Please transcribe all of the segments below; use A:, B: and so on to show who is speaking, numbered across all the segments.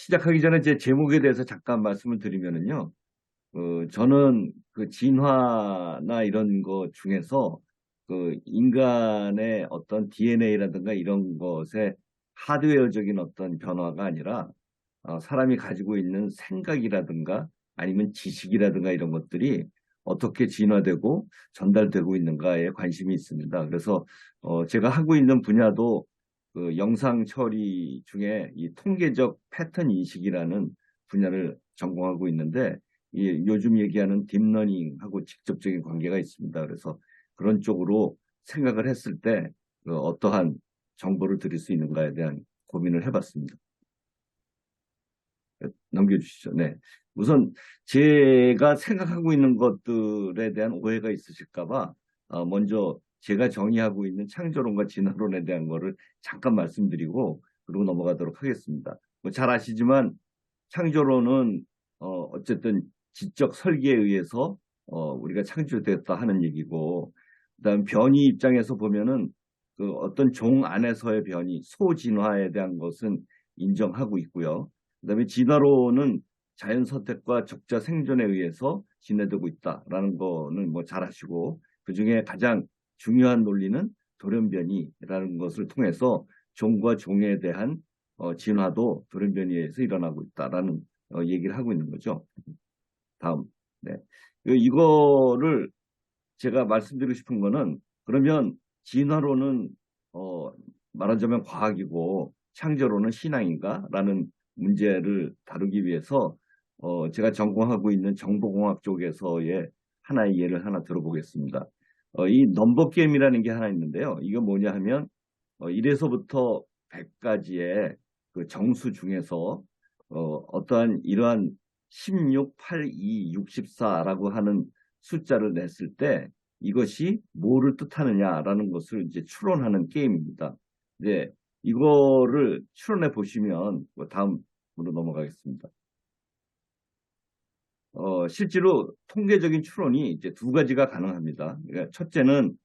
A: 시작하기 전에 제 제목에 대해서 잠깐 말씀을 드리면은요. 저는 그 진화나 이런 것 중에서 그 인간의 어떤 DNA라든가 이런 것의 하드웨어적인 어떤 변화가 아니라 사람이 가지고 있는 생각이라든가 아니면 지식이라든가 이런 것들이 어떻게 진화되고 전달되고 있는가에 관심이 있습니다. 그래서 제가 하고 있는 분야도 그 영상 처리 중에 이 통계적 패턴 인식이라는 분야를 전공하고 있는데 요즘 얘기하는 딥러닝하고 직접적인 관계가 있습니다. 그래서 그런 쪽으로 생각을 했을 때 어떠한 정보를 드릴 수 있는가에 대한 고민을 해봤습니다. 넘겨주시죠. 네. 우선 제가 생각하고 있는 것들에 대한 오해가 있으실까 봐 먼저 제가 정의하고 있는 창조론과 진화론에 대한 거를 잠깐 말씀드리고 그리고 넘어가도록 하겠습니다. 뭐잘 아시지만 창조론은 어쨌든 지적 설계에 의해서 우리가 창조됐다 하는 얘기고, 그다음 변이 입장에서 보면은 그 어떤 종 안에서의 변이, 소진화에 대한 것은 인정하고 있고요. 그다음에 진화론은 자연 선택과 적자 생존에 의해서 진화되고 있다라는 거는 뭐 잘 아시고, 그중에 가장 중요한 논리는 돌연변이라는 것을 통해서 종과 종에 대한 진화도 돌연변이에 의해서 일어나고 있다라는 얘기를 하고 있는 거죠. 다음. 네. 이거를 제가 말씀드리고 싶은 거는 그러면 진화론은 어, 말하자면 과학이고 창조론은 신앙인가라는 문제를 다루기 위해서 제가 전공하고 있는 정보공학 쪽에서의 하나의 예를 하나 들어보겠습니다. 이 넘버 게임이라는 게 하나 있는데요. 이거 뭐냐 하면 1에서부터 100까지의 그 정수 중에서 어떠한 이러한 16, 8, 2, 64라고 하는 숫자를 냈을 때 이것이 뭐를 뜻하느냐라는 것을 이제 추론하는 게임입니다. 이제 이거를 추론해 보시면 다음으로 넘어가겠습니다. 실제로 통계적인 추론이 이제 두 가지가 가능합니다. 그러니까 첫째는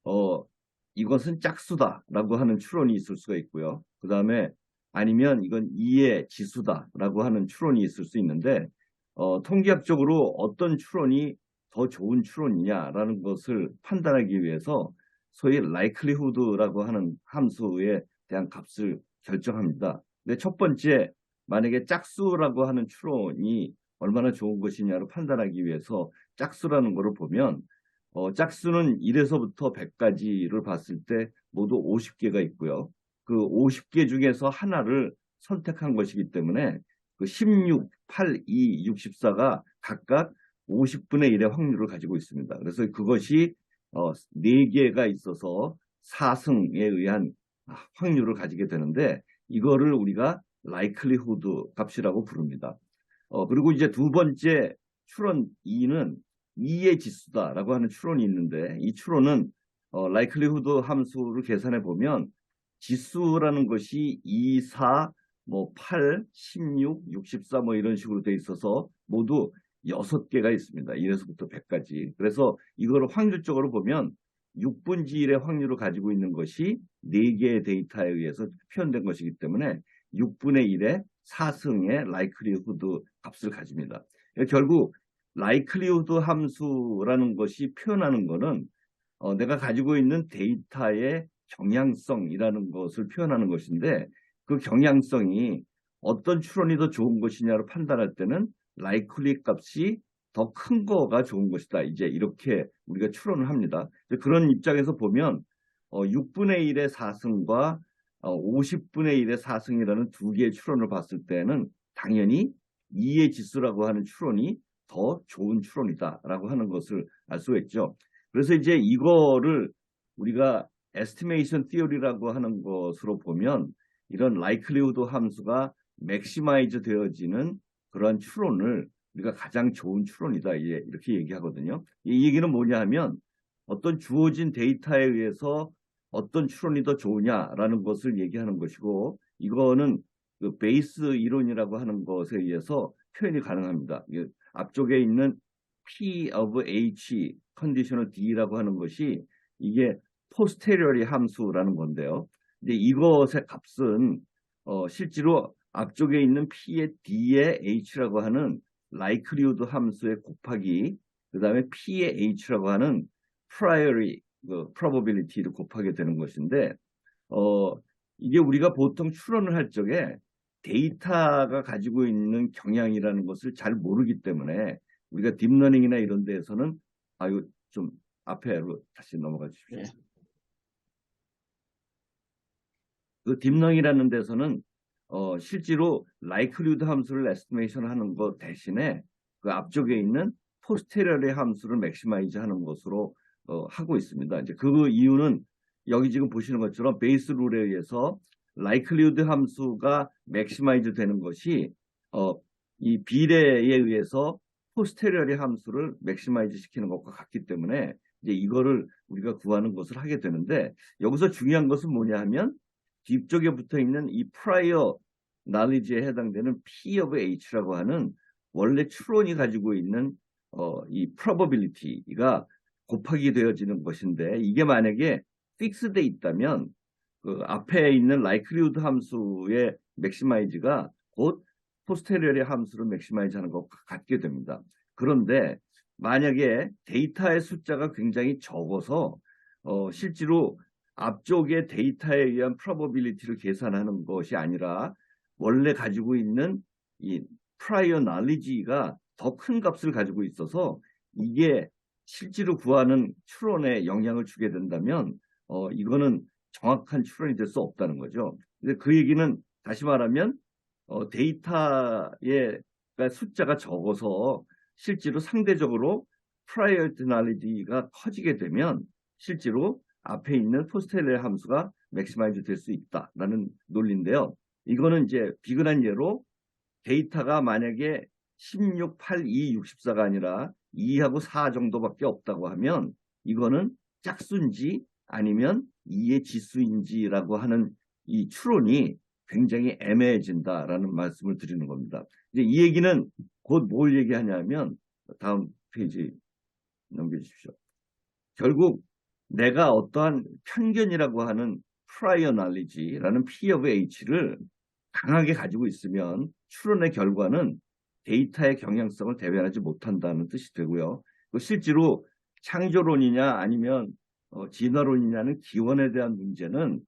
A: 어, 이것은 짝수다라고 하는 추론이 있을 수가 있고요. 그 다음에 아니면 이건 2의 지수다라고 하는 추론이 있을 수 있는데 통계학적으로 어떤 추론이 더 좋은 추론이냐라는 것을 판단하기 위해서 소위 likelihood라고 하는 함수에 대한 값을 결정합니다. 근데 첫 번째, 만약에 짝수라고 하는 추론이 얼마나 좋은 것이냐를 판단하기 위해서 짝수라는 것을 보면 짝수는 1에서부터 100까지를 봤을 때 모두 50개가 있고요. 그 50개 중에서 하나를 선택한 것이기 때문에 그 16, 8, 2, 64가 각각 50분의 1의 확률을 가지고 있습니다. 그래서 그것이 4개가 있어서 4승에 의한 확률을 가지게 되는데 이거를 우리가 likelihood 값이라고 부릅니다. 그리고 이제 두 번째 추론 2는 2의 지수다라고 하는 추론이 있는데 이 추론은 likelihood 함수를 계산해 보면 지수라는 것이 2, 4, 뭐 8, 16, 64 뭐 이런 식으로 돼 있어서 모두 6개가 있습니다. 1에서부터 100까지. 그래서 이거를 확률적으로 보면 6분지 1의 확률을 가지고 있는 것이 4개의 데이터에 의해서 표현된 것이기 때문에 6분의 1의 4승의 likelihood 값을 가집니다. 결국 likelihood 함수라는 것이 표현하는 것은 내가 가지고 있는 데이터의 경향성이라는 것을 표현하는 것인데 그 경향성이 어떤 추론이 더 좋은 것이냐를 판단할 때는 likely 값이 더 큰 거가 좋은 것이다. 이제 이렇게 우리가 추론을 합니다. 그런 입장에서 보면 6분의 1의 4승과 50분의 1의 4승이라는 두 개의 추론을 봤을 때는 당연히 2의 지수라고 하는 추론이 더 좋은 추론이다라고 하는 것을 알 수가 있죠. 그래서 이제 이거를 우리가 estimation theory라고 하는 것으로 보면 이런 likelihood 함수가 maximize 되어지는 그러한 추론을 우리가 가장 좋은 추론이다 이렇게 얘기하거든요. 이 얘기는 뭐냐 하면 어떤 주어진 데이터에 의해서 어떤 추론이 더 좋으냐라는 것을 얘기하는 것이고 이거는 그 베이스 이론이라고 하는 것에 의해서 표현이 가능합니다. 앞쪽에 있는 P of H 컨디셔널 D라고 하는 것이 이게 posteriori 함수라는 건데요. 근데 이것의 값은 실제로 앞쪽에 있는 P의 D의 H라고 하는 likelihood 함수의 곱하기, 그 다음에 P의 H라고 하는 priori, probability를 곱하게 되는 것인데, 이게 우리가 보통 추론을 할 적에 데이터가 가지고 있는 경향이라는 것을 잘 모르기 때문에 우리가 딥러닝이나 이런 데에서는 이거 좀 앞에로 다시 넘어가 주십시오.
B: 네.
A: 그 딥러닝이라는 데서는 실제로 likelihood 함수를 estimation 하는 것 대신에 그 앞쪽에 있는 posteriori 함수를 maximize 하는 것으로 하고 있습니다. 이제 그 이유는 여기 지금 보시는 것처럼 베이스 룰에 의해서 likelihood 함수가 maximize 되는 것이 이 비례에 의해서 posteriori 함수를 maximize 시키는 것과 같기 때문에 이제 이거를 우리가 구하는 것을 하게 되는데, 여기서 중요한 것은 뭐냐 하면 뒤쪽에 붙어 있는 이 prior knowledge에 해당되는 P of H라고 하는 원래 추론이 가지고 있는 이 probability가 곱하기 되어지는 것인데, 이게 만약에 fixed 돼 있다면 그 앞에 있는 likelihood 함수의 maximize가 곧 posteriori 함수를 maximize 하는 것과 같게 됩니다. 그런데 만약에 데이터의 숫자가 굉장히 적어서 실제로 앞쪽의 데이터에 의한 probability를 계산하는 것이 아니라 원래 가지고 있는 이 prior knowledge가 더 큰 값을 가지고 있어서 이게 실제로 구하는 추론에 영향을 주게 된다면 이거는 정확한 추론이 될 수 없다는 거죠. 근데 그 얘기는 다시 말하면 데이터의 숫자가 적어서 실제로 상대적으로 prior knowledge가 커지게 되면 실제로 앞에 있는 포스텔레 함수가 맥시마이즈 될 수 있다라는 논리인데요. 이거는 이제 비근한 예로 데이터가 만약에 16, 8, 2, 64가 아니라 2하고 4 정도밖에 없다고 하면 이거는 짝수인지 아니면 2의 지수인지라고 하는 이 추론이 굉장히 애매해진다라는 말씀을 드리는 겁니다. 이제 이 얘기는 곧 뭘 얘기하냐면 다음 페이지 넘겨주십시오. 결국 내가 어떠한 편견이라고 하는 prior knowledge라는 P of H를 강하게 가지고 있으면 추론의 결과는 데이터의 경향성을 대변하지 못한다는 뜻이 되고요. 실제로 창조론이냐 아니면 진화론이냐는 기원에 대한 문제는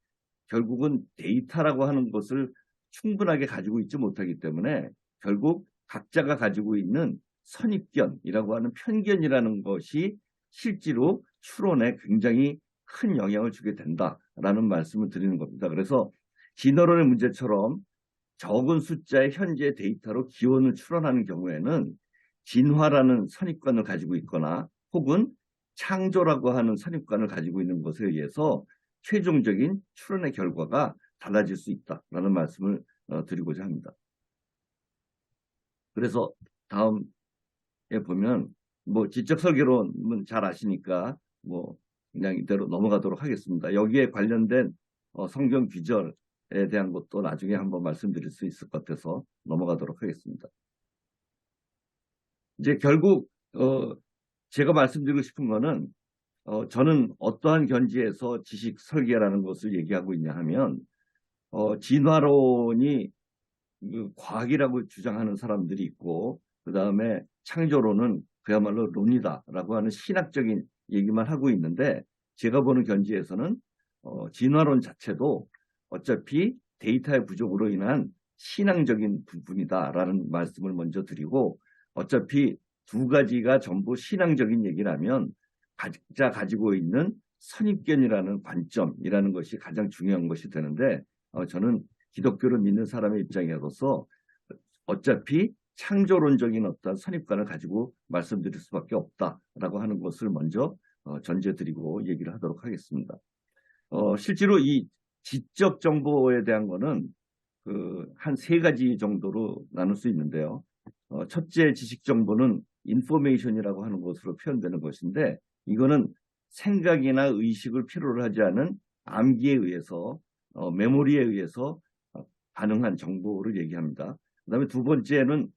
A: 결국은 데이터라고 하는 것을 충분하게 가지고 있지 못하기 때문에 결국 각자가 가지고 있는 선입견이라고 하는 편견이라는 것이 실제로 추론에 굉장히 큰 영향을 주게 된다라는 말씀을 드리는 겁니다. 그래서 진화론의 문제처럼 적은 숫자의 현재 데이터로 기원을 추론하는 경우에는 진화라는 선입관을 가지고 있거나 혹은 창조라고 하는 선입관을 가지고 있는 것에 의해서 최종적인 추론의 결과가 달라질 수 있다라는 말씀을 드리고자 합니다. 그래서 다음에 보면 뭐 지적 설계론은 잘 아시니까 뭐 그냥 이대로 넘어가도록 하겠습니다. 여기에 관련된 성경 귀절에 대한 것도 나중에 한번 말씀드릴 수 있을 것 같아서 넘어가도록 하겠습니다. 이제 결국 제가 말씀드리고 싶은 거는 저는 어떠한 견지에서 지식 설계라는 것을 얘기하고 있냐 하면 진화론이 과학이라고 주장하는 사람들이 있고 그 다음에 창조론은 그야말로 론이다라고 하는 신학적인 얘기만 하고 있는데, 제가 보는 견지에서는 진화론 자체도 어차피 데이터의 부족으로 인한 신앙적인 부분이다라는 말씀을 먼저 드리고, 어차피 두 가지가 전부 신앙적인 얘기라면 각자 가지고 있는 선입견이라는 관점이라는 것이 가장 중요한 것이 되는데, 저는 기독교를 믿는 사람의 입장에서 어차피 창조론적인 어떤 선입관을 가지고 말씀드릴 수밖에 없다라고 하는 것을 먼저 전제드리고 얘기를 하도록 하겠습니다. 실제로 이 지적 정보에 대한 거는 한 세 가지 정도로 나눌 수 있는데요. 첫째 지식 정보는 인포메이션이라고 하는 것으로 표현되는 것인데, 이거는 생각이나 의식을 필요로 하지 않은 암기에 의해서 메모리에 의해서 가능한 정보를 얘기합니다. 그 다음에 두 번째는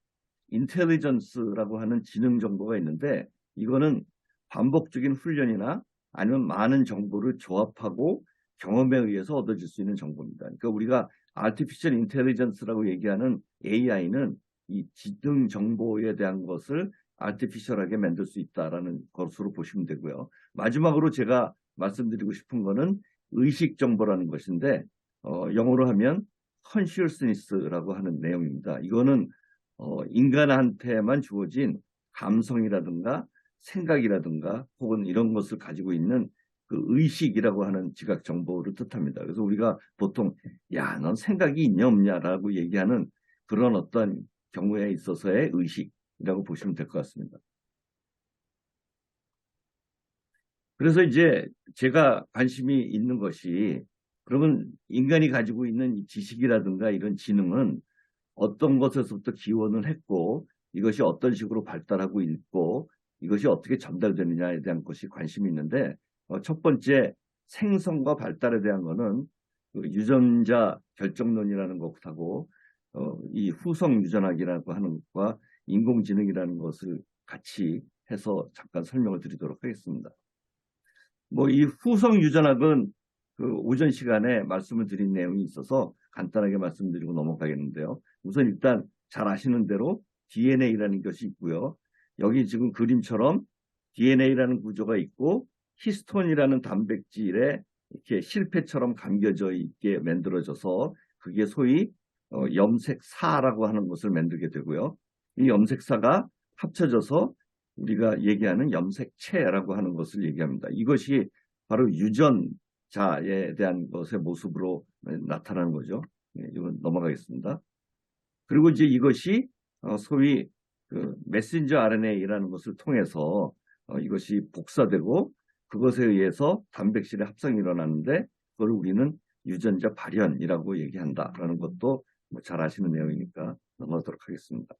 A: 인텔리전스라고 하는 지능 정보가 있는데, 이거는 반복적인 훈련이나 아니면 많은 정보를 조합하고 경험에 의해서 얻어질 수 있는 정보입니다. 그러니까 우리가 Artificial Intelligence라고 얘기하는 AI는 이 지능 정보에 대한 것을 아티피셜하게 만들 수 있다라는 것으로 보시면 되고요. 마지막으로 제가 말씀드리고 싶은 거는 의식 정보라는 것인데 영어로 하면 consciousness라고 하는 내용입니다. 이거는 인간한테만 주어진 감성이라든가 생각이라든가 혹은 이런 것을 가지고 있는 그 의식이라고 하는 지각 정보를 뜻합니다. 그래서 우리가 보통 야, 넌 생각이 있냐 없냐라고 얘기하는 그런 어떤 경우에 있어서의 의식이라고 보시면 될 것 같습니다. 그래서 이제 제가 관심이 있는 것이 그러면 인간이 가지고 있는 이 지식이라든가 이런 지능은 어떤 것에서부터 기원을 했고 이것이 어떤 식으로 발달하고 있고 이것이 어떻게 전달되느냐에 대한 것이 관심이 있는데 첫 번째 생성과 발달에 대한 거는 그 유전자 결정론이라는 것하고 이 후성 유전학이라고 하는 것과 인공지능이라는 것을 같이 해서 잠깐 설명을 드리도록 하겠습니다. 뭐 이 후성 유전학은 그 오전 시간에 말씀을 드린 내용이 있어서 간단하게 말씀드리고 넘어가겠는데요. 우선 일단 잘 아시는 대로 DNA라는 것이 있고요. 여기 지금 그림처럼 DNA라는 구조가 있고 히스톤이라는 단백질에 이렇게 실패처럼 감겨져 있게 만들어져서 그게 소위 염색사라고 하는 것을 만들게 되고요. 이 염색사가 합쳐져서 우리가 얘기하는 염색체라고 하는 것을 얘기합니다. 이것이 바로 유전자에 대한 것의 모습으로 나타나는 거죠. 이건 넘어가겠습니다. 그리고 이제 이것이 소위 그 메신저 RNA라는 것을 통해서 이것이 복사되고 그것에 의해서 단백질의 합성이 일어나는데 그걸 우리는 유전자 발현이라고 얘기한다라는 것도 뭐잘 아시는 내용이니까 넘어가도록 하겠습니다.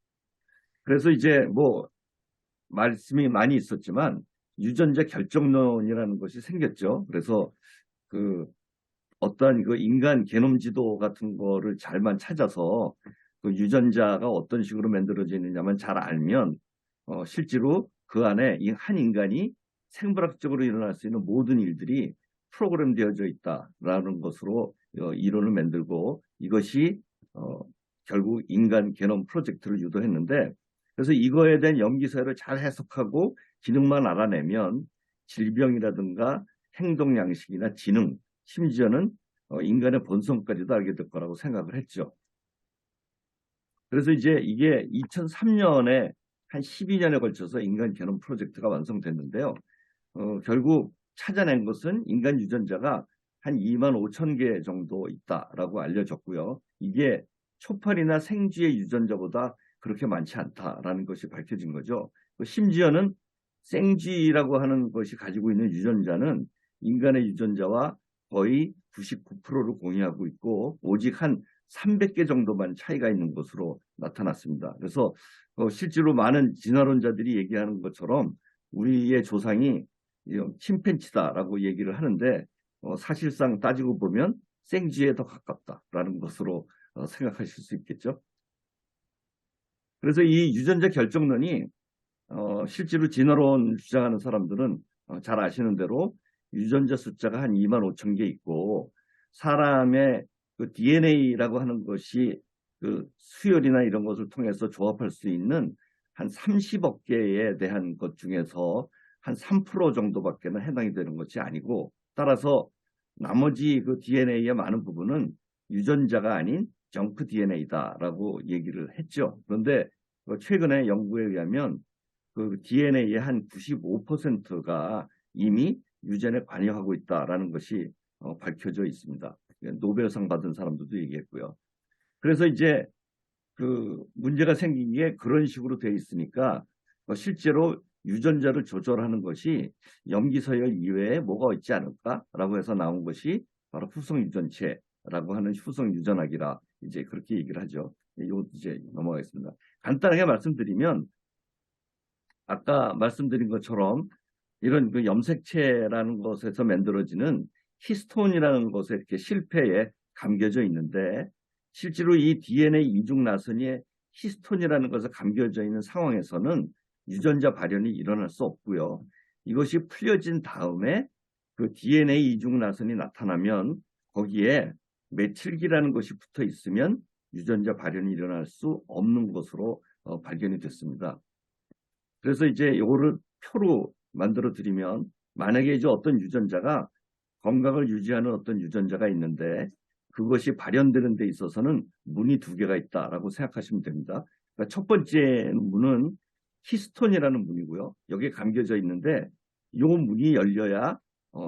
A: 그래서 이제 뭐 말씀이 많이 있었지만 유전자 결정론이라는 것이 생겼죠. 그래서 그 어떠한 그 인간 게놈 지도 같은 거를 잘만 찾아서 그 유전자가 어떤 식으로 만들어지느냐만 잘 알면 실제로 그 안에 이 한 인간이 생물학적으로 일어날 수 있는 모든 일들이 프로그램 되어져 있다라는 것으로 이론을 만들고 이것이 결국 인간 게놈 프로젝트를 유도했는데 그래서 이거에 대한 염기서열을 잘 해석하고 기능만 알아내면 질병이라든가 행동 양식이나 지능 심지어는 인간의 본성까지도 알게 될 거라고 생각을 했죠. 그래서 이제 이게 2003년에 한 12년에 걸쳐서 인간 게놈 프로젝트가 완성됐는데요. 결국 찾아낸 것은 인간 유전자가 한 2만 5천 개 정도 있다라고 알려졌고요. 이게 초파리나 생쥐의 유전자보다 그렇게 많지 않다라는 것이 밝혀진 거죠. 심지어는 생쥐라고 하는 것이 가지고 있는 유전자는 인간의 유전자와 거의 99%를 공유하고 있고 오직 한 300개 정도만 차이가 있는 것으로 나타났습니다. 그래서 실제로 많은 진화론자들이 얘기하는 것처럼 우리의 조상이 침팬치다라고 얘기를 하는데 사실상 따지고 보면 생쥐에 더 가깝다라는 것으로 생각하실 수 있겠죠. 그래서 이 유전자 결정론이 실제로 진화론 주장하는 사람들은 잘 아시는 대로 유전자 숫자가 한 2만 5천 개 있고 사람의 그 DNA라고 하는 것이 그 수열이나 이런 것을 통해서 조합할 수 있는 한 30억 개에 대한 것 중에서 한 3% 정도밖에는 해당이 되는 것이 아니고 따라서 나머지 그 DNA의 많은 부분은 유전자가 아닌 정크 DNA다라고 얘기를 했죠. 그런데 최근에 연구에 의하면 그 DNA의 한 95%가 이미 유전에 관여하고 있다라는 것이 밝혀져 있습니다. 노벨상 받은 사람들도 얘기했고요. 그래서 이제 그 문제가 생긴 게 그런 식으로 돼 있으니까 실제로 유전자를 조절하는 것이 염기서열 이외에 뭐가 있지 않을까라고 해서 나온 것이 바로 후성 유전체라고 하는 후성 유전학이라 이제 그렇게 얘기를 하죠. 이거 이제 넘어가겠습니다. 간단하게 말씀드리면 아까 말씀드린 것처럼 이런 그 염색체라는 것에서 만들어지는 히스톤이라는 것에 이렇게 실패에 감겨져 있는데 실제로 이 DNA 이중 나선이 히스톤이라는 것에 감겨져 있는 상황에서는 유전자 발현이 일어날 수 없고요. 이것이 풀려진 다음에 그 DNA 이중 나선이 나타나면 거기에 메칠기라는 것이 붙어 있으면 유전자 발현이 일어날 수 없는 것으로 발견이 됐습니다. 그래서 이제 이거를 표로 만들어 드리면, 만약에 이제 어떤 유전자가 건강을 유지하는 어떤 유전자가 있는데 그것이 발현되는 데 있어서는 문이 두 개가 있다라고 생각하시면 됩니다. 그러니까 첫 번째 문은 히스톤이라는 문이고요. 여기에 감겨져 있는데 이 문이 열려야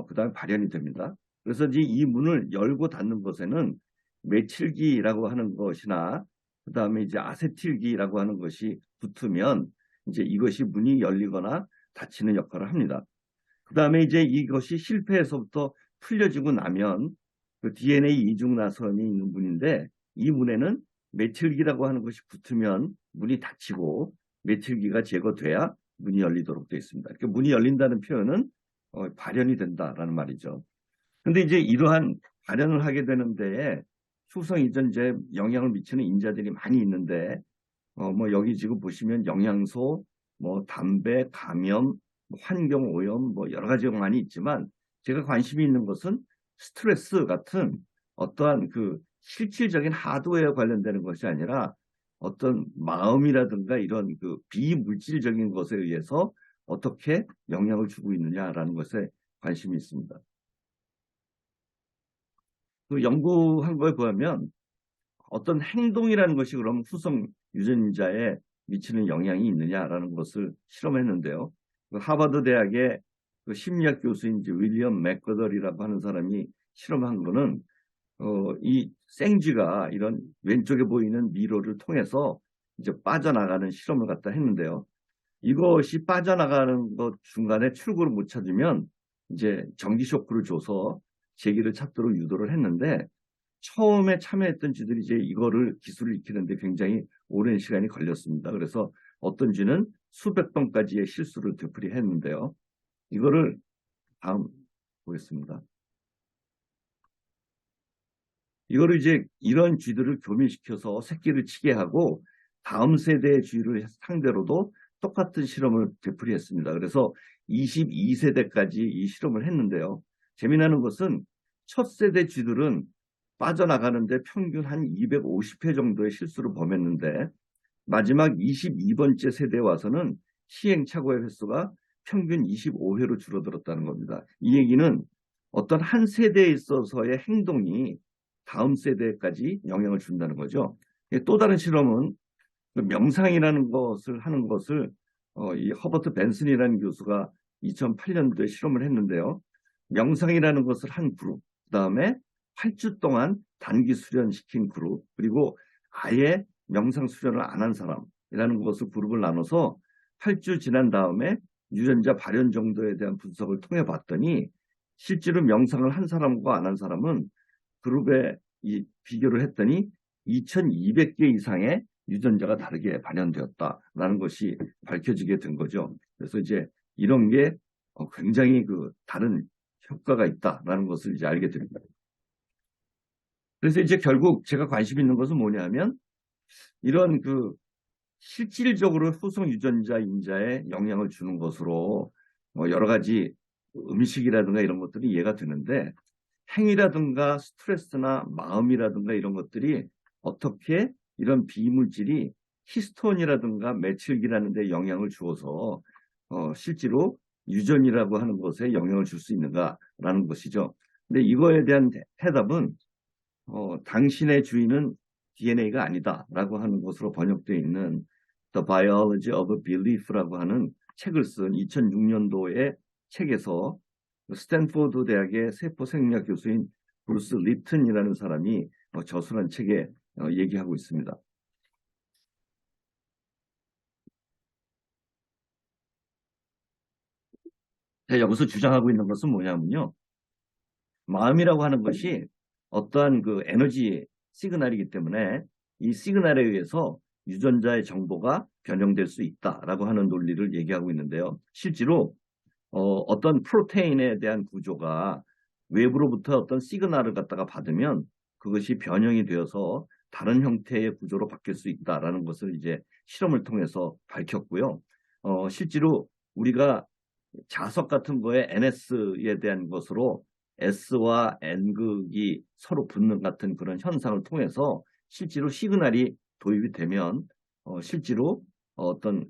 A: 그다음에 발현이 됩니다. 그래서 이제 이 문을 열고 닫는 것에는 메칠기라고 하는 것이나 그다음에 이제 아세틸기라고 하는 것이 붙으면 이제 이것이 문이 열리거나 닫히는 역할을 합니다. 그다음에 이제 이것이 실패해서부터 풀려지고 나면 그 DNA 이중나선이 있는 문인데, 이 문에는 메틸기라고 하는 것이 붙으면 문이 닫히고 메틸기가 제거돼야 문이 열리도록 되어 있습니다. 그러니까 문이 열린다는 표현은 발현이 된다라는 말이죠. 근데 이제 이러한 발현을 하게 되는 데에 수성 유전자에 영향을 미치는 인자들이 많이 있는데, 뭐 여기 지금 보시면 영양소, 뭐 담배, 감염, 환경 오염, 뭐 여러 가지가 많이 있지만 제가 관심이 있는 것은 스트레스 같은 어떠한 그 실질적인 하드웨어 관련되는 것이 아니라 어떤 마음이라든가 이런 그 비물질적인 것에 의해서 어떻게 영향을 주고 있느냐라는 것에 관심이 있습니다. 그 연구한 거에 보면 어떤 행동이라는 것이 그럼 후성 유전자에 미치는 영향이 있느냐라는 것을 실험했는데요. 그 하버드 대학의 그 심리학 교수인 이제 윌리엄 맥거덜이라고 하는 사람이 실험한 거는 이 생쥐가 이런 왼쪽에 보이는 미로를 통해서 이제 빠져나가는 실험을 갖다 했는데요. 이것이 빠져나가는 것 중간에 출구를 못 찾으면 이제 전기 쇼크를 줘서 제기를 찾도록 유도를 했는데, 처음에 참여했던 쥐들이 이제 이거를 기술을 익히는데 굉장히 오랜 시간이 걸렸습니다. 그래서 어떤 쥐는 수백 번까지의 실수를 되풀이했는데요. 이거를 다음 보겠습니다. 이거를 이제 이런 쥐들을 교미시켜서 새끼를 치게 하고 다음 세대의 쥐를 상대로도 똑같은 실험을 되풀이했습니다. 그래서 22세대까지 이 실험을 했는데요. 재미나는 것은 첫 세대 쥐들은 빠져나가는데 평균 한 250회 정도의 실수를 범했는데, 마지막 22번째 세대에 와서는 시행착오의 횟수가 평균 25회로 줄어들었다는 겁니다. 이 얘기는 어떤 한 세대에 있어서의 행동이 다음 세대까지 영향을 준다는 거죠. 또 다른 실험은 명상이라는 것을 하는 것을 이 허버트 벤슨이라는 교수가 2008년도에 실험을 했는데요. 명상이라는 것을 한 그룹, 그다음에 8주 동안 단기 수련시킨 그룹, 그리고 아예 명상 수련을 안 한 사람이라는 것을 그룹을 나눠서 8주 지난 다음에 유전자 발현 정도에 대한 분석을 통해 봤더니 실제로 명상을 한 사람과 안 한 사람은 그룹에 비교를 했더니 2200개 이상의 유전자가 다르게 발현되었다라는 것이 밝혀지게 된 거죠. 그래서 이제 이런 게 굉장히 그 다른 효과가 있다라는 것을 이제 알게 됩니다. 그래서 이제 결국 제가 관심 있는 것은 뭐냐면, 이런 그 실질적으로 후성 유전자 인자에 영향을 주는 것으로 여러 가지 음식이라든가 이런 것들이 이해가 되는데, 행위라든가 스트레스나 마음이라든가 이런 것들이 어떻게 이런 비물질이 히스톤이라든가 메칠기라는 데 영향을 주어서 실제로 유전이라고 하는 것에 영향을 줄 수 있는가라는 것이죠. 근데 이거에 대한 해답은 당신의 주인은 DNA가 아니다라고 하는 것으로 번역되어 있는 The Biology of Belief라고 하는 책을 쓴 2006년도의 책에서 스탠포드 대학의 세포생리학 교수인 브루스 립튼이라는 사람이 저술한 책에 얘기하고 있습니다. 제가 여기서 주장하고 있는 것은 뭐냐면요. 마음이라고 하는 것이 어떠한 그 에너지 시그널이기 때문에 이 시그널에 의해서 유전자의 정보가 변형될 수 있다라고 하는 논리를 얘기하고 있는데요. 실제로 어떤 프로테인에 대한 구조가 외부로부터 어떤 시그널을 갖다가 받으면 그것이 변형이 되어서 다른 형태의 구조로 바뀔 수 있다라는 것을 이제 실험을 통해서 밝혔고요. 실제로 우리가 자석 같은 거에 NS에 대한 것으로 S와 N극이 서로 붙는 같은 그런 현상을 통해서 실제로 시그널이 도입이 되면 실제로 어떤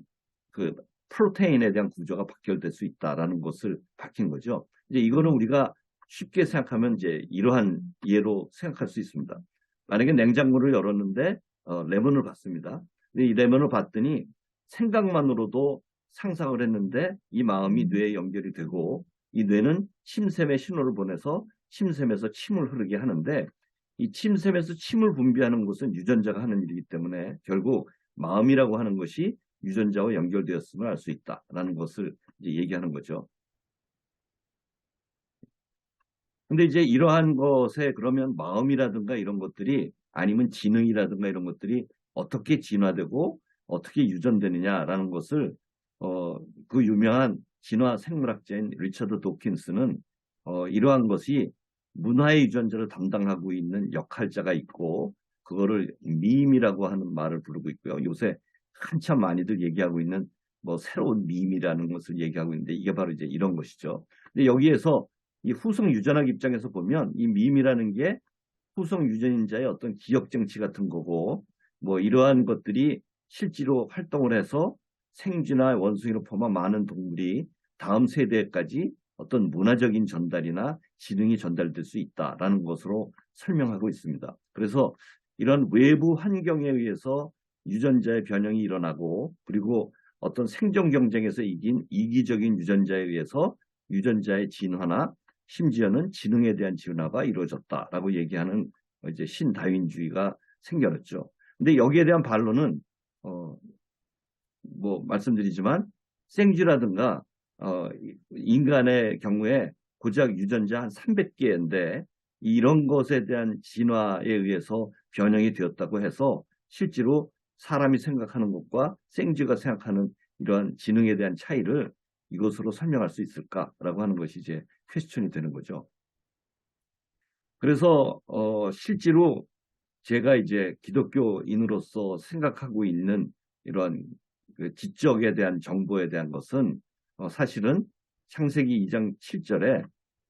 A: 그 프로테인에 대한 구조가 바뀌어질 수 있다라는 것을 밝힌 거죠. 이제 이거는 우리가 쉽게 생각하면 이제 이러한 예로 생각할 수 있습니다. 만약에 냉장고를 열었는데 레몬을 봤습니다. 근데 이 레몬을 봤더니 생각만으로도 상상을 했는데 이 마음이 뇌에 연결이 되고 이 뇌는 침샘에 신호를 보내서 침샘에서 침을 흐르게 하는데 이 침샘에서 침을 분비하는 것은 유전자가 하는 일이기 때문에 결국 마음이라고 하는 것이 유전자와 연결되었음을 알 수 있다라는 것을 이제 얘기하는 거죠. 근데 이제 이러한 것에 그러면 마음이라든가 이런 것들이 아니면 지능이라든가 이런 것들이 어떻게 진화되고 어떻게 유전되느냐라는 것을 그 유명한 진화 생물학자인 리처드 도킨스는 이러한 것이 문화의 유전자를 담당하고 있는 역할자가 있고 그거를 밈이라고 하는 말을 부르고 있고요. 요새 한참 많이들 얘기하고 있는 뭐 새로운 밈이라는 것을 얘기하고 있는데 이게 바로 이제 이런 것이죠. 근데 여기에서 이 후성 유전학 입장에서 보면 이 밈이라는 게 후성 유전자의 어떤 기억 정치 같은 거고 뭐 이러한 것들이 실제로 활동을 해서 생쥐나 원숭이를 포함한 많은 동물이 다음 세대까지 어떤 문화적인 전달이나 지능이 전달될 수 있다라는 것으로 설명하고 있습니다. 그래서 이런 외부 환경에 의해서 유전자의 변형이 일어나고 그리고 어떤 생존 경쟁에서 이긴 이기적인 유전자에 의해서 유전자의 진화나 심지어는 지능에 대한 진화가 이루어졌다라고 얘기하는 이제 신다윈주의가 생겨났죠. 근데 여기에 대한 반론은 어, 뭐 말씀드리지만 생쥐라든가 인간의 경우에 고작 유전자 한 300개인데 이런 것에 대한 진화에 의해서 변형이 되었다고 해서 실제로 사람이 생각하는 것과 생쥐가 생각하는 이러한 지능에 대한 차이를 이것으로 설명할 수 있을까라고 하는 것이 이제 퀘스천이 되는 거죠. 그래서 실제로 제가 이제 기독교인으로서 생각하고 있는 이러한 그 지적에 대한 정보에 대한 것은 사실은 창세기 2장 7절에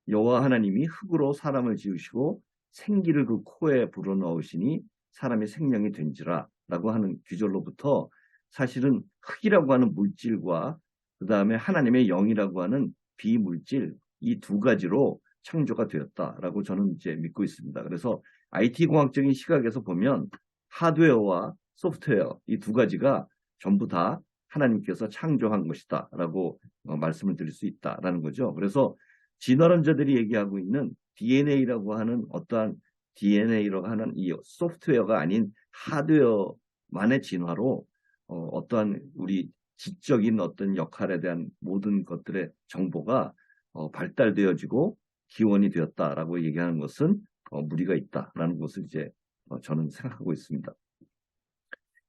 A: 여호와 하나님이 흙으로 사람을 지으시고 생기를 그 코에 불어넣으시니 사람이 생명이 된지라 라고 하는 구절로부터 사실은 흙이라고 하는 물질과 그 다음에 하나님의 영이라고 하는 비물질 이 두 가지로 창조가 되었다라고 저는 이제 믿고 있습니다. 그래서 IT 공학적인 시각에서 보면 하드웨어와 소프트웨어 이 두 가지가 전부 다 하나님께서 창조한 것이다라고 말씀을 드릴 수 있다라는 거죠. 그래서 진화론자들이 얘기하고 있는 DNA라고 하는 어떠한 DNA라고 하는 이 소프트웨어가 아닌 하드웨어만의 진화로 어떠한 우리 지적인 어떤 역할에 대한 모든 것들의 정보가 발달되어지고 기원이 되었다라고 얘기하는 것은 무리가 있다라는 것을 이제 저는 생각하고 있습니다.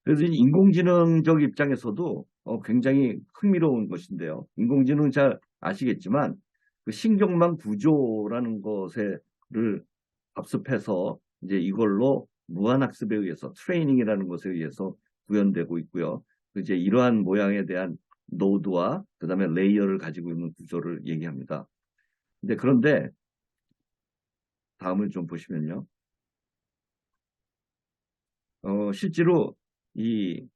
A: 그래서 인공지능적 입장에서도 굉장히 흥미로운 것인데요. 인공지능 잘 아시겠지만 그 신경망 구조라는 것을 답습해서 이제 이걸로 무한학습에 의해서 트레이닝이라는 것에 의해서 구현되고 있고요. 이제 이러한 모양에 대한 노드와 그다음에 레이어를 가지고 있는 구조를 얘기합니다. 그런데 다음을 좀 보시면요. 실제로 이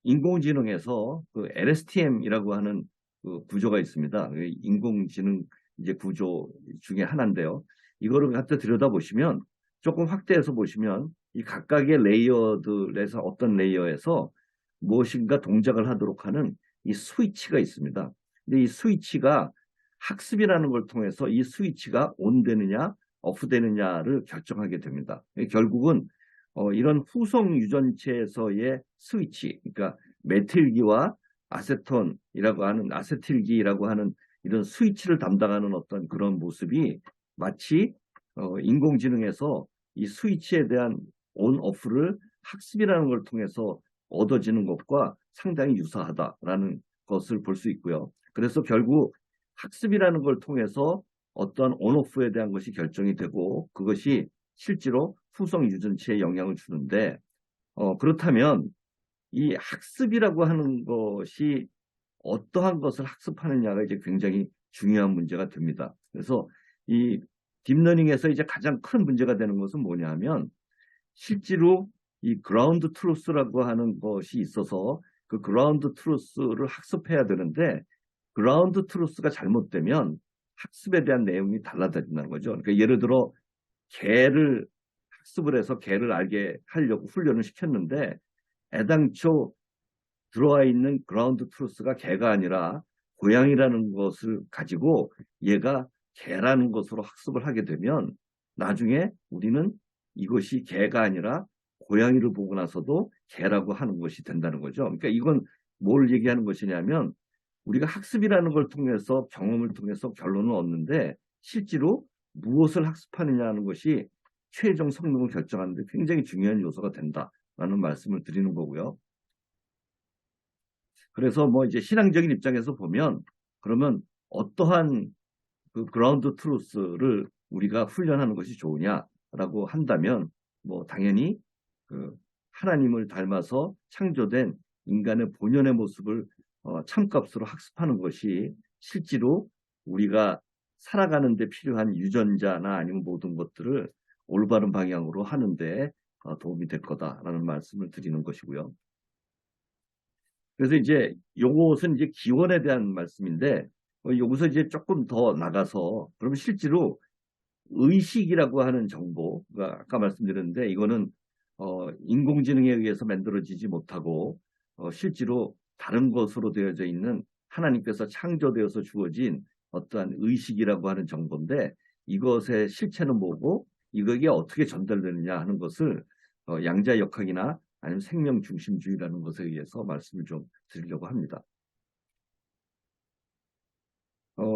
A: 인공지능에서 그 LSTM이라고 하는 그 구조가 있습니다. 인공지능 이제 구조 중에 하나인데요. 이거를 갖다 들여다보시면 조금 확대해서 보시면 이 각각의 레이어들에서 어떤 레이어에서 무엇인가 동작을 하도록 하는 이 스위치가 있습니다. 근데 이 스위치가 학습이라는 걸 통해서 이 스위치가 온 되느냐, 오프 되느냐를 결정하게 됩니다. 결국은 이런 후성 유전체에서의 스위치, 그러니까 메틸기와 아세톤이라고 하는 아세틸기라고 하는 이런 스위치를 담당하는 어떤 그런 모습이 마치 인공지능에서 이 스위치에 대한 온 오프를 학습이라는 걸 통해서 얻어지는 것과 상당히 유사하다라는 것을 볼 수 있고요. 그래서 결국 학습이라는 걸 통해서 어떤 온오프에 대한 것이 결정이 되고 그것이 실제로 후성 유전체에 영향을 주는데 그렇다면 이 학습이라고 하는 것이 어떠한 것을 학습하느냐가 이제 굉장히 중요한 문제가 됩니다. 그래서 이 딥러닝에서 이제 가장 큰 문제가 되는 것은 뭐냐 하면 실제로 이 그라운드 트루스라고 하는 것이 있어서 그 그라운드 트루스를 학습해야 되는데 그라운드 트루스가 잘못되면 학습에 대한 내용이 달라진다는 거죠. 그러니까 예를 들어 개를 학습을 해서 개를 알게 하려고 훈련을 시켰는데 애당초 들어와 있는 그라운드 트루스가 개가 아니라 고양이라는 것을 가지고 얘가 개라는 것으로 학습을 하게 되면 나중에 우리는 이것이 개가 아니라 고양이를 보고 나서도 개라고 하는 것이 된다는 거죠. 그러니까 이건 뭘 얘기하는 것이냐면 우리가 학습이라는 걸 통해서 경험을 통해서 결론을 얻는데 실제로 무엇을 학습하느냐 하는 것이 최종 성능을 결정하는 데 굉장히 중요한 요소가 된다라는 말씀을 드리는 거고요. 그래서 뭐 이제 신앙적인 입장에서 보면 그러면 어떠한 그 그라운드 트루스를 우리가 훈련하는 것이 좋으냐라고 한다면 뭐 당연히 그 하나님을 닮아서 창조된 인간의 본연의 모습을 참값으로 학습하는 것이 실제로 우리가 살아가는 데 필요한 유전자나 아니면 모든 것들을 올바른 방향으로 하는데 도움이 될 거다라는 말씀을 드리는 것이고요. 그래서 이제 요것은 이제 기원에 대한 말씀인데 여기서 이제 조금 더 나가서 그러면 실제로 의식이라고 하는 정보가 아까 말씀드렸는데 이거는 인공지능에 의해서 만들어지지 못하고 실제로 다른 것으로 되어져 있는 하나님께서 창조되어서 주어진 어떠한 의식이라고 하는 정보인데 이것의 실체는 뭐고 이게 어떻게 전달되느냐 하는 것을 양자역학이나 아니면 생명중심주의라는 것에 의해서 말씀을 좀 드리려고 합니다.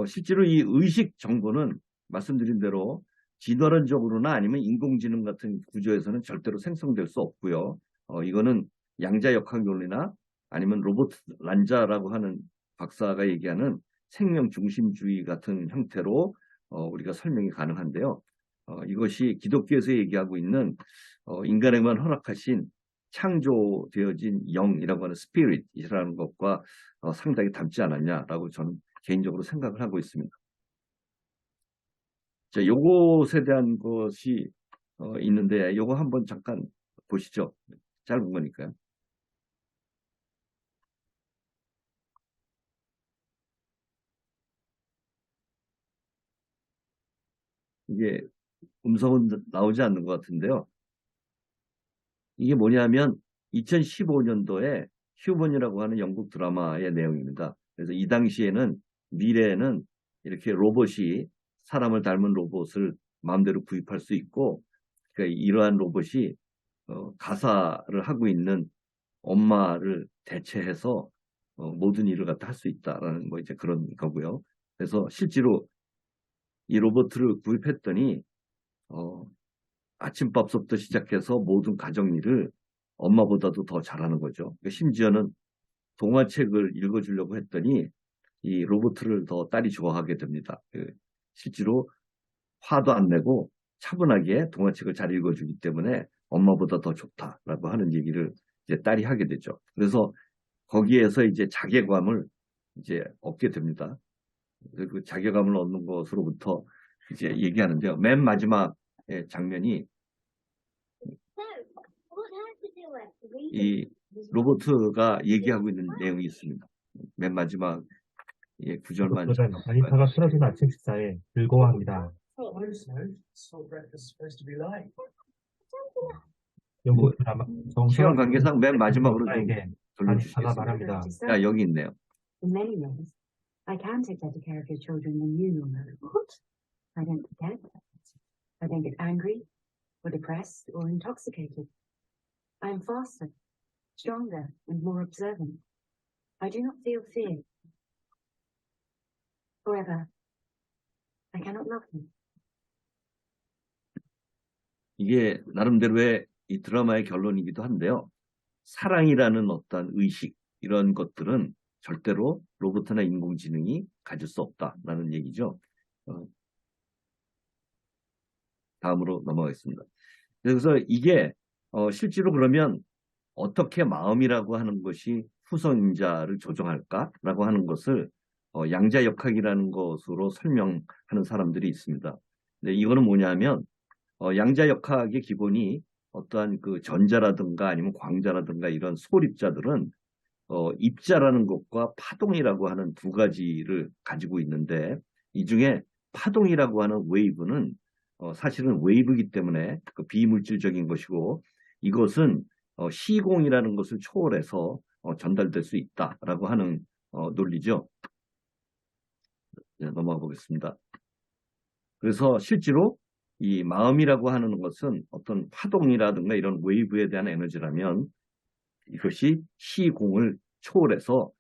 A: 실제로 이 의식 정보는 말씀드린 대로 진화론적으로나 아니면 인공지능 같은 구조에서는 절대로 생성될 수 없고요. 이거는 양자역학 논리나 아니면 로버트 란자라고 하는 박사가 얘기하는 생명중심주의 같은 형태로 우리가 설명이 가능한데요. 이것이 기독교에서 얘기하고 있는 인간에게만 허락하신 창조되어진 영이라고 하는 스피릿이라는 것과 상당히 닮지 않았냐라고 저는 개인적으로 생각을 하고 있습니다. 자, 요것에 대한 것이 있는데 요거 한번 잠깐 보시죠. 짧은 거니까요. 이게 음성은 나오지 않는 것 같은데요. 이게 뭐냐면 2015년도에 휴먼이라고 하는 영국 드라마의 내용입니다. 그래서 이 당시에는 미래에는 이렇게 로봇이 사람을 닮은 로봇을 마음대로 구입할 수 있고 그러니까 이러한 로봇이 가사를 하고 있는 엄마를 대체해서 모든 일을 갖다 할 수 있다라는 뭐 이제 그런 거고요. 그래서 실제로 이 로봇을 구입했더니 아침밥부터 시작해서 모든 가정 일을 엄마보다도 더 잘하는 거죠. 그러니까 심지어는 동화책을 읽어주려고 했더니 이 로봇을 더 딸이 좋아하게 됩니다. 실제로 화도 안 내고 차분하게 동화책을 잘 읽어주기 때문에 엄마보다 더 좋다라고 하는 얘기를 이제 딸이 하게 되죠. 그래서 거기에서 이제 자괴감을 이제 얻게 됩니다. 그 자괴감을 얻는 것으로부터 이제 얘기하는데요. 맨 마지막 장면이 이 로버트가 얘기하고 있는 내용이 있습니다. 맨 마지막 구절만.
B: 로버트는 아니타가 쓰러진 아침 식사에 즐거워합니다. 영국 드라마
A: 시간 관계상 맨 마지막으로 좀
B: 아니타가
A: 돌려주시겠습니다.
B: 말합니다.
A: 야, 여기 있네요.
C: In many ways, I can take better care of your children than you know. What? I don't forget. I don't get angry, or depressed, or intoxicated. I am faster, stronger, and more observant. I do not feel fear. However, I cannot love them.
A: 이게 나름대로의 이 드라마의 결론이기도 한데요. 사랑이라는 어떤 의식, 이런 것들은 절대로 로봇이나 인공지능이 가질 수 없다라는 얘기죠. 다음으로 넘어가겠습니다. 그래서 이게 실제로 그러면 어떻게 마음이라고 하는 것이 후손자를 조종할까라고 하는 것을 양자역학이라는 것으로 설명하는 사람들이 있습니다. 네, 이거는 뭐냐면 양자역학의 기본이 어떠한 그 전자라든가 아니면 광자라든가 이런 소립자들은 입자라는 것과 파동이라고 하는 두 가지를 가지고 있는데 이 중에 파동이라고 하는 웨이브는 사실은 웨이브이기 때문에 그 비물질적인 것이고 이것은 시공이라는 것을 초월해서 전달될 수 있다라고 하는 논리죠. 네, 넘어가 보겠습니다. 그래서 실제로 이 마음이라고 하는 것은 어떤 파동이라든가 이런 웨이브에 대한 에너지라면 이것이 시공을 초월해서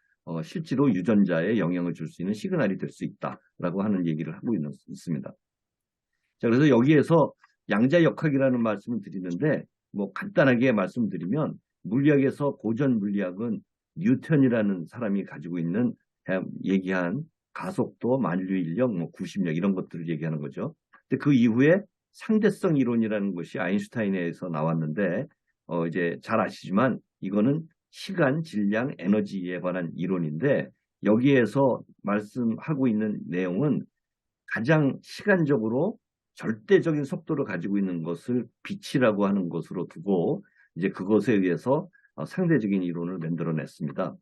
A: 실제로 유전자에 영향을 줄 수 있는 시그널이 될 수 있다라고 하는 얘기를 하고 있습니다. 자, 그래서 여기에서 양자역학이라는 말씀을 드리는데 뭐 간단하게 말씀드리면 물리학에서 고전 물리학은 뉴턴이라는 사람이 가지고 있는 얘기한 가속도, 만류인력, 뭐 구심력 이런 것들을 얘기하는 거죠. 근데 그 이후에 상대성 이론이라는 것이 아인슈타인에서 나왔는데 이제 잘 아시지만 이거는 시간, 질량, 에너지에 관한 이론인데 여기에서 말씀하고 있는 내용은 가장 시간적으로 절대적인 속도를 가지고 있는 것을 빛이라고 하는 것으로 두고 이제 그것에 의해서 상대적인 이론을 만들어냈습니다.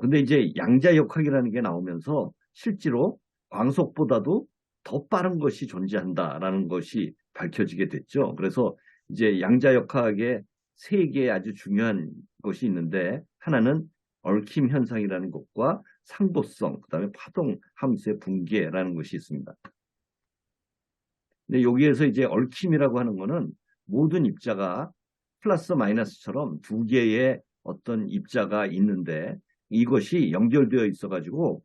A: 근데 이제 양자역학이라는 게 나오면서 실제로 광속보다도 더 빠른 것이 존재한다라는 것이 밝혀지게 됐죠. 그래서 이제 양자역학의 세 개의 아주 중요한 것이 있는데 하나는 얽힘 현상이라는 것과 상보성, 그다음에 파동 함수의 붕괴라는 것이 있습니다. 근데 여기에서 이제 얽힘이라고 하는 거는 모든 입자가 플러스 마이너스처럼 두 개의 어떤 입자가 있는데 이것이 연결되어 있어가지고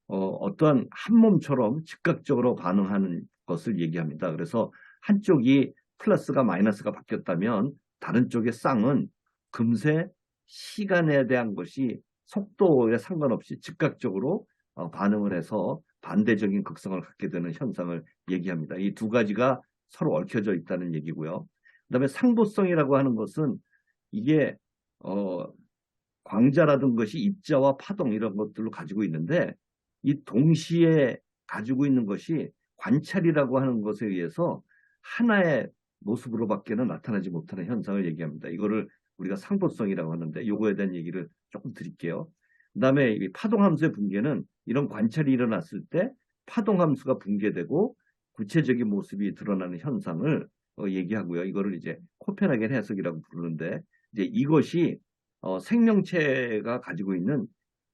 A: 어떠한 한 몸처럼 즉각적으로 반응하는 것을 얘기합니다. 그래서 한쪽이 플러스가 마이너스가 바뀌었다면 다른 쪽의 쌍은 금세 시간에 대한 것이 속도에 상관없이 즉각적으로 반응을 해서 반대적인 극성을 갖게 되는 현상을 얘기합니다. 이 두 가지가 서로 얽혀져 있다는 얘기고요. 그다음에 상도성이라고 하는 것은 이게 광자라든 것이 입자와 파동 이런 것들로 가지고 있는데 이 동시에 가지고 있는 것이 관찰이라고 하는 것에 의해서 하나의 모습으로밖에는 나타나지 못하는 현상을 얘기합니다. 이거를 우리가 상도성이라고 하는데 이거에 대한 얘기를 조금 드릴게요. 그다음에 이 파동함수의 붕괴는 이런 관찰이 일어났을 때 파동함수가 붕괴되고 구체적인 모습이 드러나는 현상을 얘기하고요. 이거를 이제 코페나겐 해석이라고 부르는데 이제 이것이 생명체가 가지고 있는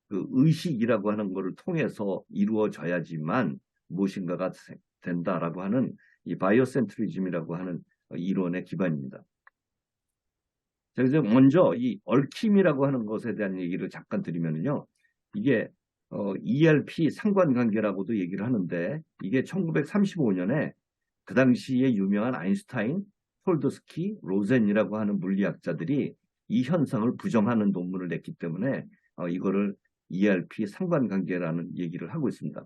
A: 그 의식이라고 하는 것을 통해서 이루어져야지만 무엇인가가 된다라고 하는 이 바이오센트리즘이라고 하는 이론의 기반입니다. 자, 그래서 먼저 이 얽힘이라고 하는 것에 대한 얘기를 잠깐 드리면요. 이게 ERP 상관관계라고도 얘기를 하는데 이게 1935년에 그 당시에 유명한 아인슈타인, 폴도스키, 로젠이라고 하는 물리학자들이 이 현상을 부정하는 논문을 냈기 때문에 이거를 ERP 상관관계라는 얘기를 하고 있습니다.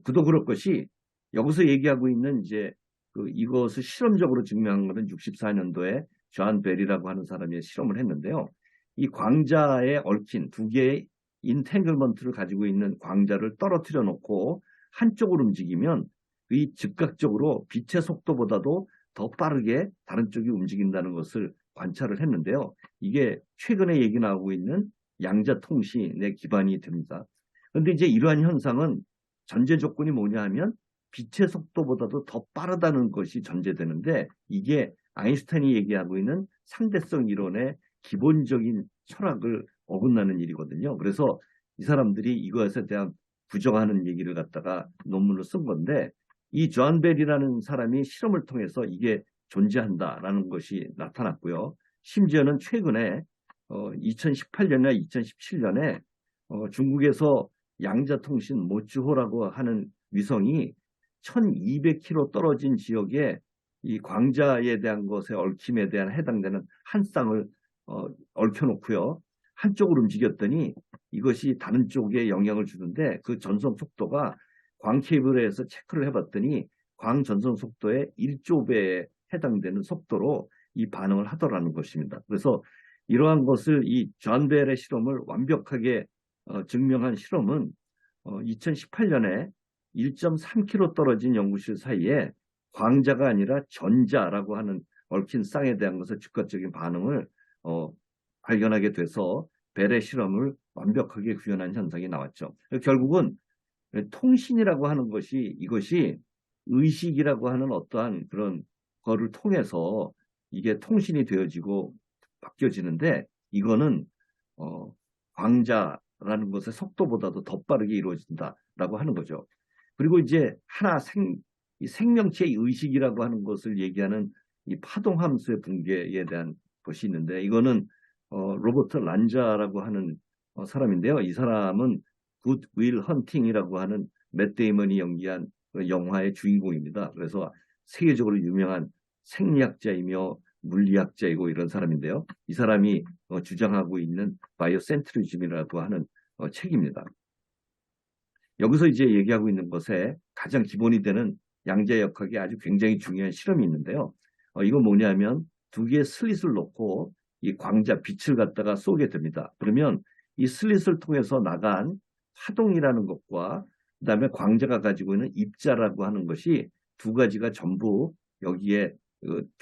A: 그도 그럴 것이 여기서 얘기하고 있는 이제 이것을 실험적으로 증명한 것은 64년도에 존 베리라고 하는 사람이 실험을 했는데요. 이 광자에 얽힌 두 개의 인탱글먼트를 가지고 있는 광자를 떨어뜨려 놓고 한쪽으로 움직이면 이 즉각적으로 빛의 속도보다도 더 빠르게 다른 쪽이 움직인다는 것을 관찰을 했는데요. 이게 최근에 얘기 나오고 있는 양자통신의 기반이 됩니다. 그런데 이제 이러한 현상은 전제 조건이 뭐냐 하면 빛의 속도보다도 더 빠르다는 것이 전제되는데 이게 아인슈타인이 얘기하고 있는 상대성 이론의 기본적인 철학을 어긋나는 일이거든요. 그래서 이 사람들이 이것에 대한 부정하는 얘기를 갖다가 논문을 쓴 건데 이 존 벨이라는 사람이 실험을 통해서 이게 존재한다라는 것이 나타났고요. 심지어는 최근에 2018년이나 2017년에 중국에서 양자통신 모주호라고 하는 위성이 1200km 떨어진 지역에 이 광자에 대한 것에 얽힘에 대한 해당되는 한 쌍을 얽혀놓고요. 한쪽으로 움직였더니 이것이 다른 쪽에 영향을 주는데 그 전송 속도가 광 케이블에서 체크를 해봤더니 광 전송 속도의 1조 배에 해당되는 속도로 이 반응을 하더라는 것입니다. 그래서 이러한 것을 이 존 벨의 실험을 완벽하게 증명한 실험은 2018년에 1.3km 떨어진 연구실 사이에 광자가 아니라 전자라고 하는 얽힌 쌍에 대한 것을 즉각적인 반응을 발견하게 돼서 벨의 실험을 완벽하게 구현한 현상이 나왔죠. 결국은 통신이라고 하는 것이 이것이 의식이라고 하는 어떠한 그런 거를 통해서 이게 통신이 되어지고 바뀌어지는데 이거는 광자라는 것의 속도보다도 더 빠르게 이루어진다라고 하는 거죠. 그리고 이제 하나 이 생명체의 의식이라고 하는 것을 얘기하는 이 파동함수의 붕괴에 대한 것이 있는데 이거는 로버트 란자라고 하는 사람인데요. 이 사람은 굿 윌 헌팅이라고 하는 맷 데이먼이 연기한 그 영화의 주인공입니다. 그래서 세계적으로 유명한 생리학자이며 물리학자이고 이런 사람인데요. 이 사람이 주장하고 있는 바이오센트리즘이라고 하는 책입니다. 여기서 이제 얘기하고 있는 것에 가장 기본이 되는 양자역학이 아주 굉장히 중요한 실험이 있는데요. 이건 뭐냐면 두 개의 슬릿을 놓고 이 광자 빛을 갖다가 쏘게 됩니다. 그러면 이 슬릿을 통해서 나간 파동이라는 것과 그다음에 광자가 가지고 있는 입자라고 하는 것이 두 가지가 전부 여기에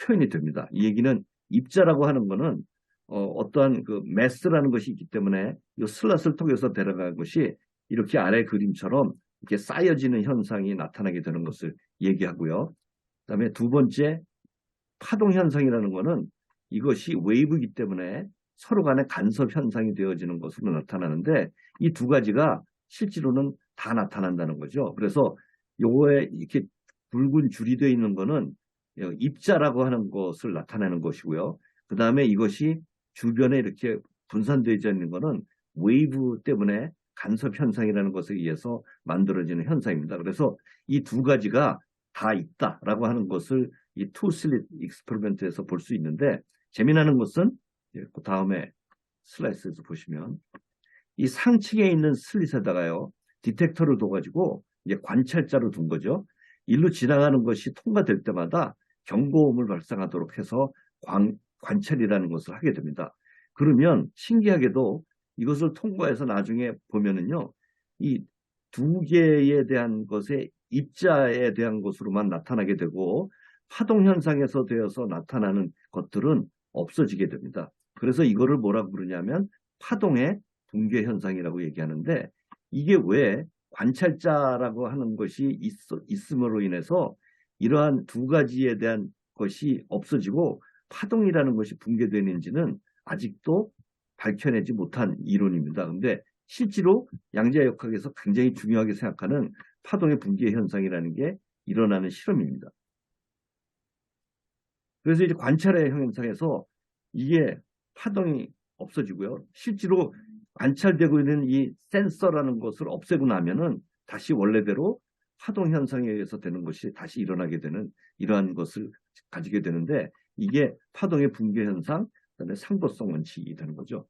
A: 표현이 됩니다. 이 얘기는 입자라고 하는 것은 어떠한 그 매스라는 것이 있기 때문에 이 슬롯을 통해서 데려간 것이 이렇게 아래 그림처럼 이렇게 쌓여지는 현상이 나타나게 되는 것을 얘기하고요. 그다음에 두 번째 파동 현상이라는 것은 이것이 웨이브이기 때문에 서로 간의 간섭 현상이 되어지는 것으로 나타나는데 이 두 가지가 실제로는 다 나타난다는 거죠. 그래서 요거에 이렇게 붉은 줄이 되어 있는 거는 입자라고 하는 것을 나타내는 것이고요. 그 다음에 이것이 주변에 이렇게 분산되어 있는 거는 웨이브 때문에 간섭 현상이라는 것에 의해서 만들어지는 현상입니다. 그래서 이 두 가지가 다 있다라고 하는 것을 이 투 슬릿 익스페리먼트에서 볼 수 있는데 재미나는 것은 그 다음에 슬라이드에서 보시면 이 상층에 있는 슬릿에다가요 디텍터를 둬가지고 이제 관찰자로 둔 거죠. 일로 지나가는 것이 통과될 때마다 경고음을 발생하도록 해서 관찰이라는 것을 하게 됩니다. 그러면 신기하게도 이것을 통과해서 나중에 보면은요, 이 두 개에 대한 것의 입자에 대한 것으로만 나타나게 되고 파동 현상에서 되어서 나타나는 것들은 없어지게 됩니다. 그래서 이거를 뭐라고 부르냐면 파동의 붕괴 현상이라고 얘기하는데 이게 왜 관찰자라고 하는 것이 있음으로 인해서 이러한 두 가지에 대한 것이 없어지고 파동이라는 것이 붕괴되는지는 아직도 밝혀내지 못한 이론입니다. 그런데 실제로 양자역학에서 굉장히 중요하게 생각하는 파동의 붕괴 현상이라는 게 일어나는 실험입니다. 그래서 이제 관찰의 현상에서 이게 파동이 없어지고요. 실제로 관찰되고 있는 이 센서라는 것을 없애고 나면은 다시 원래대로 파동 현상에 의해서 되는 것이 다시 일어나게 되는 이러한 것을 가지게 되는데 이게 파동의 붕괴 현상, 그다음에 상보성 원칙이 되는 거죠.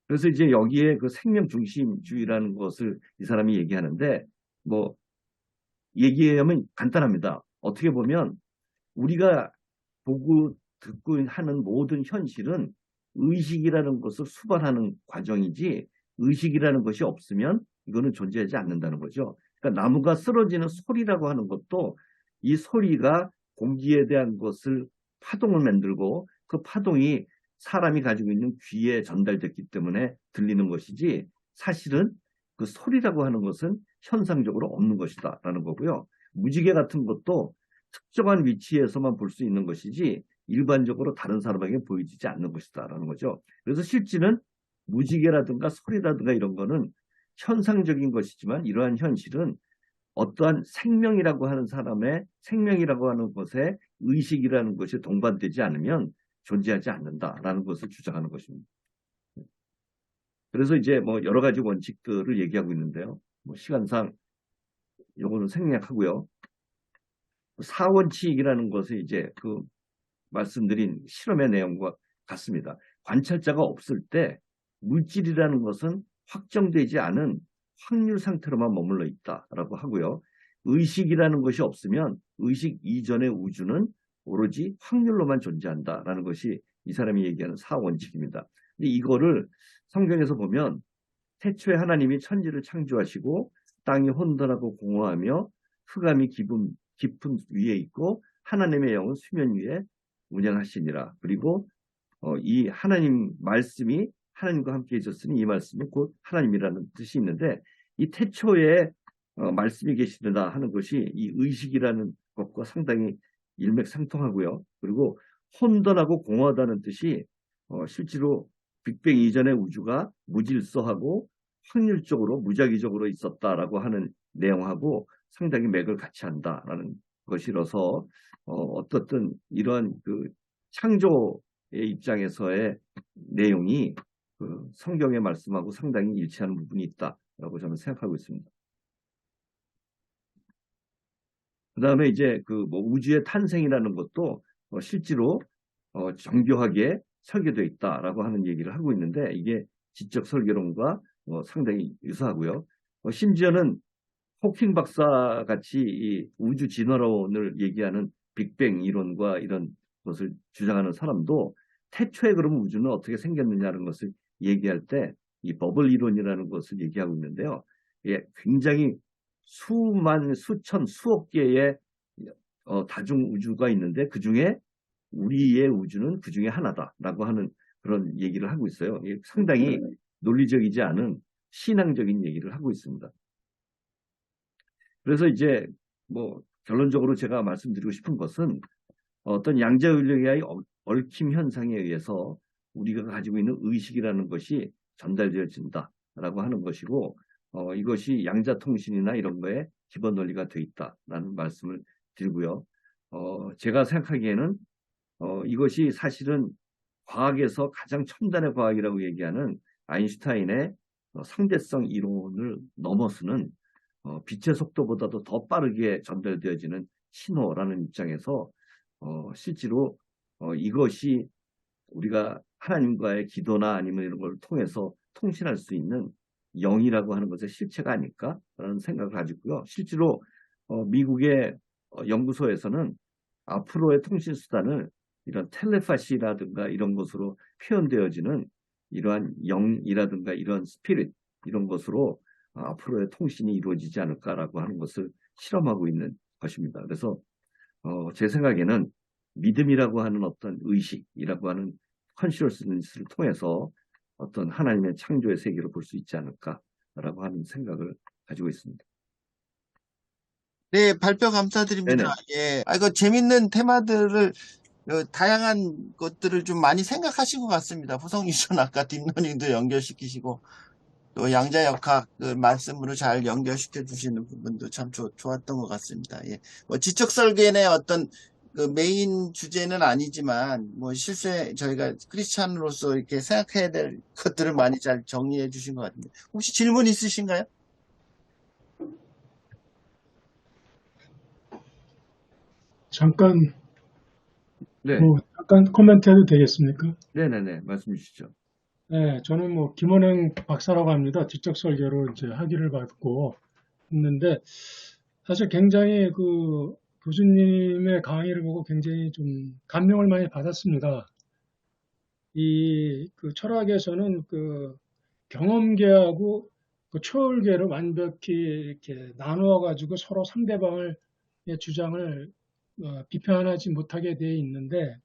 A: 그래서 이제 여기에 그 생명 중심주의라는 것을 이 사람이 얘기하는데 뭐 얘기하면 간단합니다. 어떻게 보면 우리가 보고 듣고 하는 모든 현실은 의식이라는 것을 수반하는 과정이지 의식이라는 것이 없으면 이거는 존재하지 않는다는 거죠. 그러니까 나무가 쓰러지는 소리라고 하는 것도 이 소리가 공기에 대한 것을 파동을 만들고 그 파동이 사람이 가지고 있는 귀에 전달됐기 때문에 들리는 것이지 사실은 그 소리라고 하는 것은 현상적으로 없는 것이다 라는 거고요. 무지개 같은 것도 특정한 위치에서만 볼 수 있는 것이지 일반적으로 다른 사람에게 보여지지 않는 것이다 라는 거죠. 그래서 실제는 무지개라든가 소리라든가 이런 거는 현상적인 것이지만 이러한 현실은 어떠한 생명이라고 하는 사람의 생명이라고 하는 것에 의식이라는 것이 동반되지 않으면 존재하지 않는다라는 것을 주장하는 것입니다. 그래서 이제 뭐 여러 가지 원칙들을 얘기하고 있는데요. 뭐 시간상 요거는 생략하고요. 사원칙이라는 것을 이제 그 말씀드린 실험의 내용과 같습니다. 관찰자가 없을 때 물질이라는 것은 확정되지 않은 확률 상태로만 머물러 있다라고 하고요. 의식이라는 것이 없으면 의식 이전의 우주는 오로지 확률로만 존재한다라는 것이 이 사람이 얘기하는 사원칙입니다. 근데 이거를 성경에서 보면 태초에 하나님이 천지를 창조하시고 땅이 혼돈하고 공허하며 흑암이 깊은 위에 있고 하나님의 영은 수면 위에 운행하시니라. 그리고 이 하나님 말씀이 하나님과 함께 있었으니 이 말씀이 곧 하나님이라는 뜻이 있는데 이 태초에 말씀이 계시다 하는 것이 이 의식이라는 것과 상당히 일맥상통하고요. 그리고 혼돈하고 공허하다는 뜻이 실제로 빅뱅 이전의 우주가 무질서하고 확률적으로 무작위적으로 있었다라고 하는 내용하고 상당히 맥을 같이 한다라는 것이라서 어떻든 이러한 그 창조의 입장에서의 내용이 그 성경의 말씀하고 상당히 일치하는 부분이 있다라고 저는 생각하고 있습니다. 그 다음에 이제 그 뭐 우주의 탄생이라는 것도 실제로 정교하게 설계되어 있다라고 하는 얘기를 하고 있는데 이게 지적 설계론과 상당히 유사하고요. 심지어는 호킹 박사 같이 이 우주 진화론을 얘기하는 빅뱅 이론과 이런 것을 주장하는 사람도 태초에 그럼 우주는 어떻게 생겼느냐는 것을 얘기할 때 이 버블 이론이라는 것을 얘기하고 있는데요. 예, 굉장히 수만, 수천, 수억 개의 다중 우주가 있는데 그 중에 우리의 우주는 그 중에 하나다라고 하는 그런 얘기를 하고 있어요. 상당히 논리적이지 않은 신앙적인 얘기를 하고 있습니다. 그래서 이제 뭐 결론적으로 제가 말씀드리고 싶은 것은 어떤 양자율력의 얽힘 현상에 의해서 우리가 가지고 있는 의식이라는 것이 전달되어진다라고 하는 것이고 이것이 양자통신이나 이런 거에 기본 논리가 되어 있다라는 말씀을 드리고요. 제가 생각하기에는 이것이 사실은 과학에서 가장 첨단의 과학이라고 얘기하는 아인슈타인의 상대성 이론을 넘어서는 빛의 속도보다도 더 빠르게 전달되어지는 신호라는 입장에서 실제로 이것이 우리가 하나님과의 기도나 아니면 이런 걸 통해서 통신할 수 있는 영이라고 하는 것의 실체가 아닐까라는 생각을 가지고요. 실제로 미국의 연구소에서는 앞으로의 통신 수단을 이런 텔레파시라든가 이런 것으로 표현되어지는 이러한 영이라든가 이런 스피릿 이런 것으로 앞으로의 통신이 이루어지지 않을까라고 하는 것을 실험하고 있는 것입니다. 그래서 제 생각에는 믿음이라고 하는 어떤 의식이라고 하는 컨시어스니스를 통해서 어떤 하나님의 창조의 세계를 볼 수 있지 않을까라고 하는 생각을 가지고 있습니다.
D: 네, 발표 감사드립니다.
A: 네네.
D: 예, 이거 재밌는 테마들을 다양한 것들을 좀 많이 생각하신 것 같습니다. 후성유전 아까 딥러닝도 연결시키시고 또 양자역학 말씀으로 잘 연결시켜 주시는 부분도 참 좋았던 것 같습니다. 예, 뭐 지적 설계의 어떤 그 메인 주제는 아니지만 뭐 실제 저희가 크리스찬으로서 이렇게 생각해야 될 것들을 많이 잘 정리해 주신 것 같은데 혹시 질문 있으신가요?
E: 잠깐
A: 네.
E: 잠깐 코멘트해도 되겠습니까?
A: 네네네. 말씀 주시죠.
E: 네, 저는 뭐 김원행 박사라고 합니다. 지적 설계로 이제 학위를 받고 있는데 사실 굉장히 그 교수님의 강의를 보고 굉장히 좀 감명을 많이 받았습니다. 이 그 철학에서는 그 경험계하고 그 초월계를 완벽히 이렇게 나누어 가지고 서로 상대방을 주장을 비판하지 못하게 되어 있는데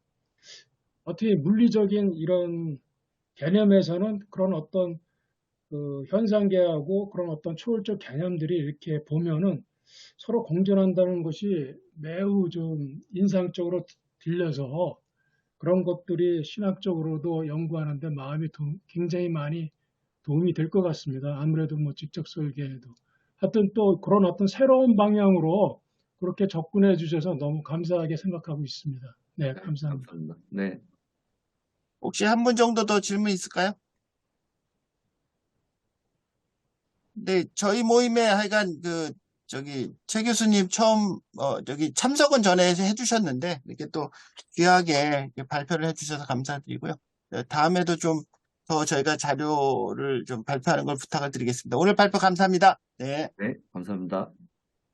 E: 어떻게 물리적인 이런 개념에서는 그런 어떤 그 현상계하고 그런 어떤 초월적 개념들이 이렇게 보면은 서로 공존한다는 것이 매우 좀 인상적으로 들려서 그런 것들이 신학적으로도 연구하는데 굉장히 많이 도움이 될 것 같습니다. 아무래도 뭐 직접 설계에도. 하여튼 또 그런 어떤 새로운 방향으로 그렇게 접근해 주셔서 너무 감사하게 생각하고 있습니다. 네, 감사합니다.
A: 감사합니다. 네.
D: 혹시 한 분 정도 더 질문 있을까요? 네, 저희 모임에 하여간 최 교수님 처음 저기 참석은 전에 해주셨는데 이렇게 또 귀하게 이렇게 발표를 해주셔서 감사드리고요. 다음에도 좀 더 저희가 자료를 좀 발표하는 걸 부탁을 드리겠습니다. 오늘 발표 감사합니다. 네.
A: 네. 감사합니다.